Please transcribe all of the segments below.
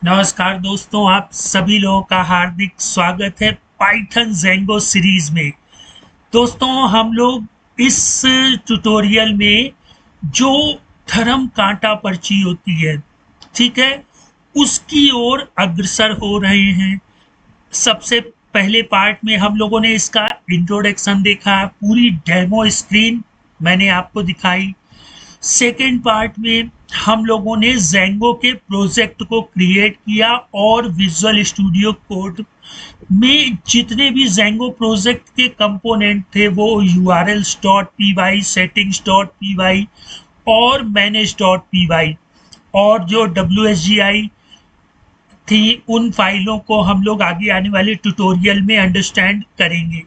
नमस्कार दोस्तों, आप सभी लोगों का हार्दिक स्वागत है पाइथन ज़ेंगो सीरीज में। दोस्तों, हम लोग इस ट्यूटोरियल में जो धर्म कांटा पर्ची होती है, ठीक है, उसकी ओर अग्रसर हो रहे हैं। सबसे पहले पार्ट में हम लोगों ने इसका इंट्रोडक्शन देखा, पूरी डेमो स्क्रीन मैंने आपको दिखाई। सेकेंड पार्ट में हम लोगों ने ज़ेंगो के प्रोजेक्ट को क्रिएट किया और विजुअल स्टूडियो कोड में जितने भी ज़ेंगो प्रोजेक्ट के कंपोनेंट थे वो urls.py, settings.py और manage.py और जो wsgi थी, उन फाइलों को हम लोग आगे आने वाले ट्यूटोरियल में अंडरस्टैंड करेंगे।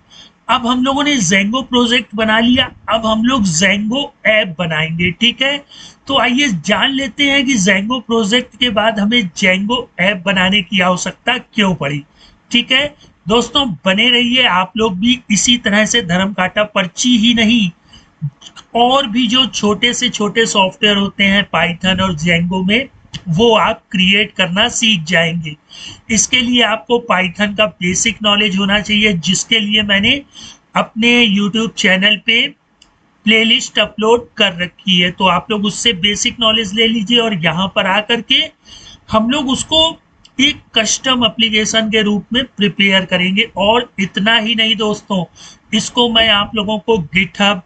अब हम लोगों ने ज़ेंगो प्रोजेक्ट बना लिया, अब हम लोग ज़ेंगो ऐप बनाएंगे, ठीक है। तो आइए जान लेते हैं कि ज़ेंगो प्रोजेक्ट के बाद हमें ज़ेंगो ऐप बनाने की आवश्यकता क्यों पड़ी, ठीक है। दोस्तों, बने रहिए आप लोग भी इसी तरह से। धर्म कांटा पर्ची ही नहीं, और भी जो छोटे से छोटे सॉफ्टवेयर होते हैं पाइथन और ज़ेंगो में, वो आप क्रिएट करना सीख जाएंगे। इसके लिए आपको पाइथन का बेसिक नॉलेज होना चाहिए, जिसके लिए मैंने अपने यूट्यूब चैनल पे प्लेलिस्ट अपलोड कर रखी है। तो आप लोग उससे बेसिक नॉलेज ले लीजिए और यहाँ पर आकर के हम लोग उसको एक कस्टम एप्लीकेशन के रूप में प्रिपेयर करेंगे। और इतना ही नहीं दोस्तों, इसको मैं आप लोगों को गिटहब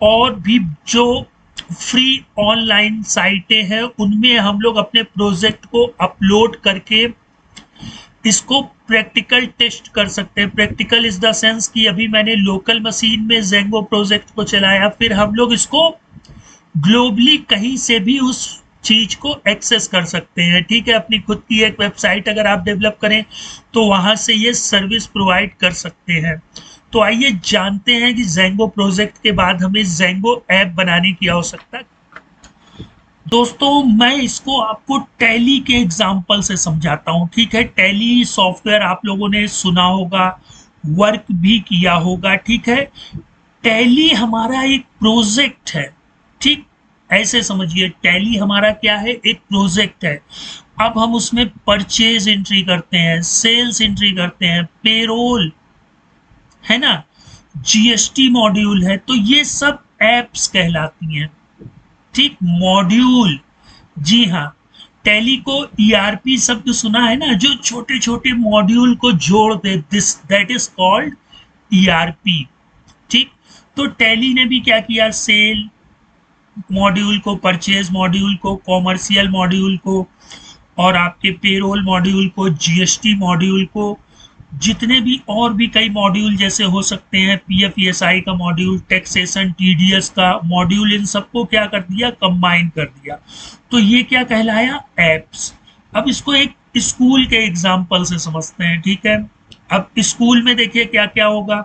और भी जो फ्री ऑनलाइन साइटें हैं उनमें हम लोग अपने प्रोजेक्ट को अपलोड करके इसको प्रैक्टिकल टेस्ट कर सकते हैं। प्रैक्टिकल इज द सेंस कि अभी मैंने लोकल मशीन में ज़ेंगो प्रोजेक्ट को चलाया, फिर हम लोग इसको ग्लोबली कहीं से भी उस चीज को एक्सेस कर सकते हैं, ठीक है। अपनी खुद की एक वेबसाइट अगर आप डेवलप करें तो वहां से ये सर्विस प्रोवाइड कर सकते हैं। तो आइए जानते हैं कि ज़ेंगो प्रोजेक्ट के बाद हमें ज़ेंगो ऐप बनाने की आवश्यकता। दोस्तों, मैं इसको आपको टैली के एग्जांपल से समझाता हूँ, ठीक है। टैली सॉफ्टवेयर आप लोगों ने सुना होगा, वर्क भी किया होगा, ठीक है। टैली हमारा एक प्रोजेक्ट है, ठीक। ऐसे समझिए, टैली हमारा क्या है, एक प्रोजेक्ट है। अब हम उसमें परचेज एंट्री करते हैं, सेल्स एंट्री करते हैं, पेरोल है ना, जीएसटी मॉड्यूल है, तो ये सब एप्स कहलाती हैं, ठीक। मॉड्यूल, जी हाँ, टैली को ईआरपी शब्द सुना है ना, जो छोटे छोटे मॉड्यूल को जोड़ दे, this that is called ERP, ठीक। तो टैली ने भी क्या किया, सेल मॉड्यूल को, परचेज मॉड्यूल को, कॉमर्शियल मॉड्यूल को और आपके पेरोल मॉड्यूल को, जीएसटी मॉड्यूल को, जितने भी और भी कई मॉड्यूल जैसे हो सकते हैं, पीएफईएसआई का मॉड्यूल, टैक्सेशन, टीडीएस का मॉड्यूल, इन सबको क्या कर दिया, कंबाइन कर दिया। तो ये क्या कहलाया, एप्स। अब इसको एक स्कूल के एग्जाम्पल से समझते हैं, ठीक है। अब स्कूल में देखिए क्या क्या होगा।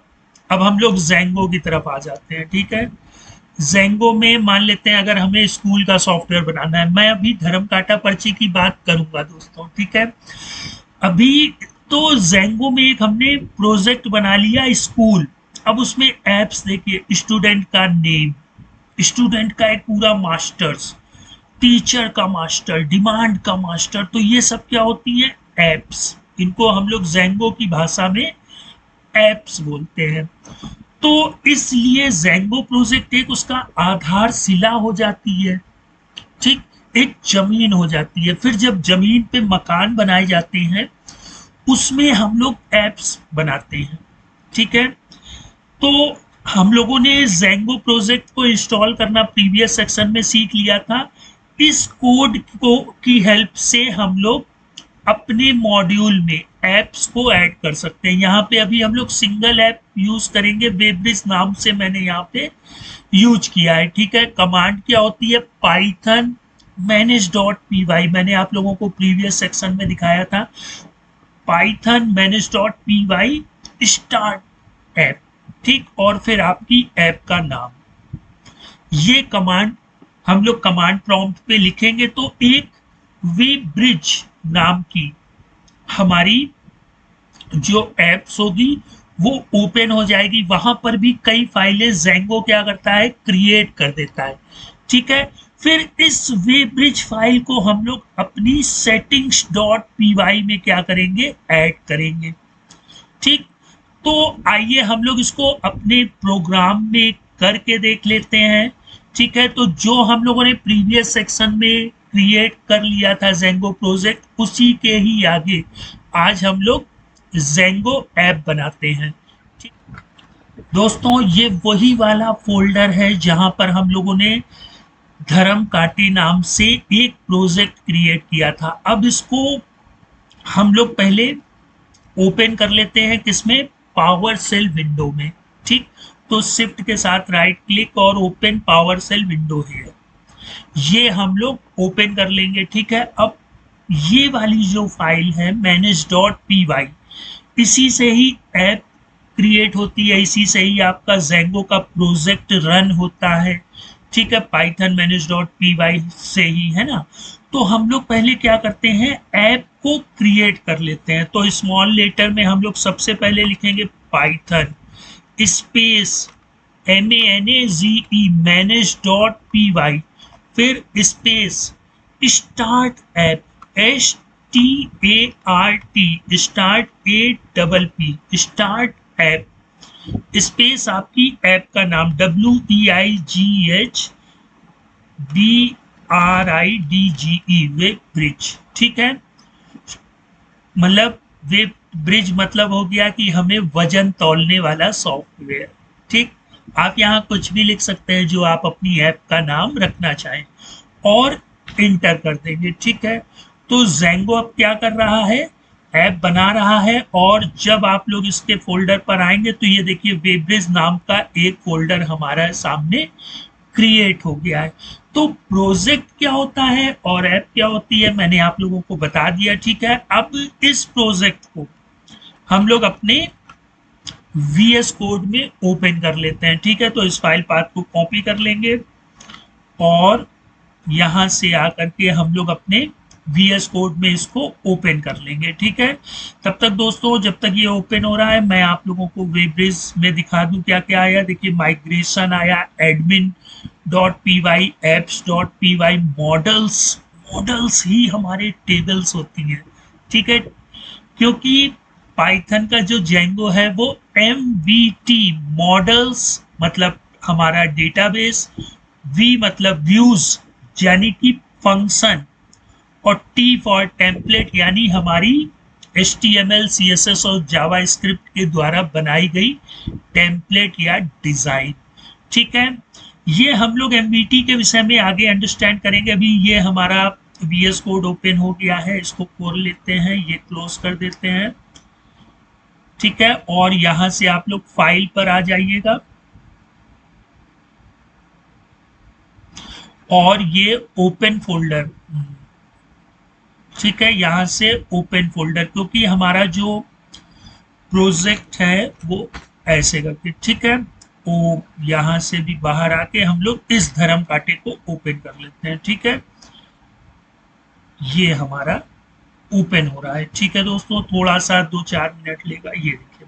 अब हम लोग ज़ेंगो की तरफ आ जाते हैं, ठीक है। ज़ेंगो में मान लेते हैं अगर हमें स्कूल का सॉफ्टवेयर बनाना है, मैं अभी धर्म कांटा पर्ची की बात करूंगा दोस्तों, ठीक है। अभी तो ज़ेंगो में एक हमने प्रोजेक्ट बना लिया स्कूल। अब उसमें एप्स देखिए, स्टूडेंट का नेम, स्टूडेंट का एक पूरा मास्टर्स, टीचर का मास्टर, डिमांड का मास्टर, तो ये सब क्या होती है, एप्स। इनको हम लोग ज़ेंगो की भाषा में एप्स बोलते हैं। तो इसलिए ज़ेंगो प्रोजेक्ट एक उसका आधारशिला हो जाती है, ठीक, एक जमीन हो जाती है। फिर जब जमीन पे मकान बनाए जाते हैं उसमें हम लोग एप्स बनाते हैं, ठीक है। तो हम लोगों ने ज़ेंगो प्रोजेक्ट को इंस्टॉल करना प्रीवियस सेक्शन में सीख लिया था। इस कोड को की हेल्प से हम लोग अपने मॉड्यूल में एप्स को ऐड कर सकते हैं। यहाँ पे अभी हम लोग सिंगल ऐप यूज करेंगे, वेब्रिज नाम से मैंने यहाँ पे यूज किया है, ठीक है। कमांड क्या होती है, पाइथन manage.py, मैंने आप लोगों को प्रीवियस सेक्शन में दिखाया था। पाइथन manage.py स्टार्ट ऐप, ठीक, और फिर आपकी ऐप का नाम। ये कमांड हम लोग कमांड प्रॉम्प्ट पे लिखेंगे तो एक वेब्रिज नाम की हमारी जो एप्स होगी वो ओपन हो जाएगी। वहां पर भी कई फाइलें ज़ेंगो क्या करता है, क्रिएट कर देता है, ठीक है। फिर इस वेब ब्रिज फाइल को हम लोग अपनी सेटिंग्स डॉट पी में क्या करेंगे, ऐड करेंगे। ठीक, तो आइए हम लोग इसको अपने प्रोग्राम में करके देख लेते हैं। ठीक है, तो जो हम लोगों ने प्रीवियस सेक्शन में क्रिएट कर लिया था जेंगो प्रोजेक्ट, उसी के ही आगे आज हम लोग जेंगो ऐप बनाते हैं। ठीक दोस्तों, ये वही वाला फोल्डर है जहां पर हम लोगों ने धर्म काटे नाम से एक प्रोजेक्ट क्रिएट किया था। अब इसको हम लोग पहले ओपन कर लेते हैं, किसमें, पावर सेल विंडो में। ठीक, तो शिफ्ट के साथ राइट क्लिक और ओपन पावर सेल विंडो है, ये हम लोग ओपन कर लेंगे। ठीक है, अब ये वाली जो फाइल है मैनेज डॉट पी वाई, इसी से ही ऐप क्रिएट होती है, इसी से ही आपका जेंगो का प्रोजेक्ट रन होता है। ठीक है, Python manage dot P Y से ही, है ना। तो हम लोग पहले क्या करते हैं, ऐप को क्रिएट कर लेते हैं। तो स्मॉल लेटर में हम लोग सबसे पहले लिखेंगे Python space MANAGE manage dot P Y, फिर space start app START start APP start app, space आपकी ऐप का नाम WEIGHBRIDGE वेब ब्रिज। ठीक है, मतलब वेब ब्रिज मतलब हो गया कि हमें वजन तौलने वाला सॉफ्टवेयर। ठीक, आप यहाँ कुछ भी लिख सकते हैं जो आप अपनी ऐप का नाम रखना चाहें और इंटर कर देंगे। ठीक है, तो जेंगो अब क्या कर रहा है, ऐप बना रहा है। और जब आप लोग इसके फोल्डर पर आएंगे तो ये देखिए वेब ब्रिज नाम का एक फोल्डर हमारा सामने क्रिएट हो गया है। तो प्रोजेक्ट क्या होता है और ऐप क्या होती है मैंने आप लोगों को बता दिया। ठीक है, अब इस प्रोजेक्ट को हम लोग अपने VS कोड में ओपन कर लेते हैं। ठीक है, तो इस फाइल पाथ को कॉपी कर लेंगे और यहां से आकर के हम लोग अपने VS कोड में इसको ओपन कर लेंगे। ठीक है, तब तक दोस्तों जब तक ये ओपन हो रहा है मैं आप लोगों को वेब ब्रिज में दिखा दूं क्या क्या आया। देखिए माइग्रेशन आया, admin dot P Y, apps dot P Y, models ही हमारे टेबल्स होती हैं। ठीक है, क्योंकि पाइथन का जो जेंगो है वो MVT मॉडल्स मतलब हमारा डेटाबेस, V मतलब व्यूज यानी कि फंक्शन, और T फॉर टेम्पलेट यानी हमारी HTML CSS और जावा स्क्रिप्ट के द्वारा बनाई गई टेम्पलेट या डिजाइन। ठीक है, ये हम लोग MVT के विषय में आगे अंडरस्टैंड करेंगे। अभी ये हमारा VS कोड ओपन हो गया है, इसको खोल लेते हैं, ये क्लोज कर देते हैं। ठीक है, और यहां से आप लोग फाइल पर आ जाइएगा और ये ओपन फोल्डर, ठीक है, यहां से ओपन फोल्डर, क्योंकि हमारा जो प्रोजेक्ट है वो ऐसे करके, ठीक है, वो यहां से भी बाहर आके हम लोग इस धर्म कांटे को ओपन कर लेते हैं। ठीक है, ये हमारा ओपन हो रहा है। ठीक है दोस्तों, थोड़ा सा 2-4 मिनट लेगा। ये देखिए,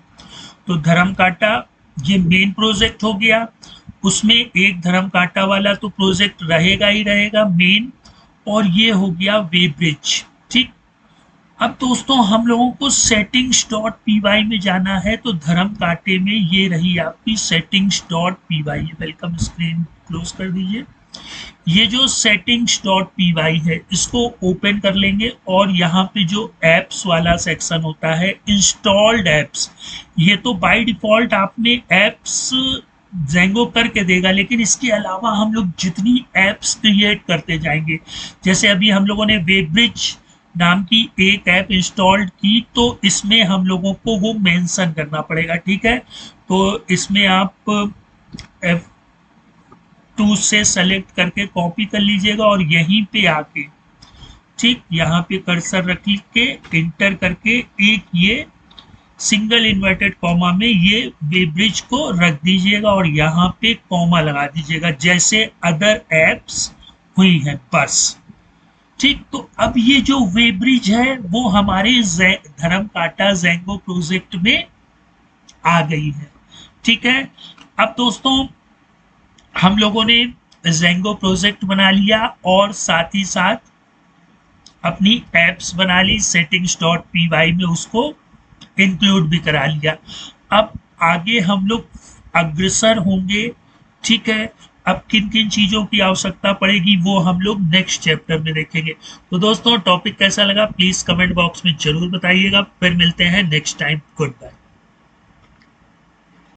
तो धर्म कांटा ये मेन प्रोजेक्ट हो गया, उसमें एक धर्म कांटा वाला तो प्रोजेक्ट रहेगा ही रहेगा मेन, और ये हो गया वेब ब्रिज। ठीक, अब दोस्तों हम लोगों को सेटिंग्स डॉट पी वाई में जाना है, तो धर्म कांटे में ये रही आपकी settings dot P Y. Welcome screen close कर दीजिए। ये जो सेटिंग्स डॉट पी वाई है इसको ओपन कर लेंगे और यहाँ पे जो एप्स वाला सेक्शन होता है, इंस्टॉल्ड एप्स, ये तो बाय डिफॉल्ट आपने एप्स जेंगो करके देगा, लेकिन इसके अलावा हम लोग जितनी एप्स क्रिएट करते जाएंगे, जैसे अभी हम लोगों ने वेब ब्रिज नाम की एक ऐप इंस्टॉल्ड की, तो इसमें हम लोगों को वो मेंशन करना पड़ेगा। ठीक है, तो इसमें आप F2 से सेलेक्ट करके कॉपी कर लीजिएगा और यहीं पे आके, ठीक, यहाँ पे कर्सर रख के इंटर करके एक ये सिंगल इन्वर्टेड कॉमा में ये वेब ब्रिज को रख दीजिएगा और यहाँ पे कॉमा लगा दीजिएगा जैसे अदर एप्स हुई है, बस। ठीक, तो अब ये जो वेब ब्रिज है वो हमारे धर्म कांटा जेंगो प्रोजेक्ट में आ गई है। ठीक है, अब दोस्तों हम लोगों ने जेंगो प्रोजेक्ट बना लिया और साथ ही साथ अपनी एप्स बना ली, सेटिंग्स डॉट पी वाई में उसको इंक्लूड भी करा लिया। अब आगे हम लोग अग्रसर होंगे, ठीक है। अब किन किन चीज़ों की आवश्यकता पड़ेगी वो हम लोग नेक्स्ट चैप्टर में देखेंगे। तो दोस्तों टॉपिक कैसा लगा प्लीज़ कमेंट बॉक्स में ज़रूर बताइएगा। फिर मिलते हैं नेक्स्ट टाइम। Good bye.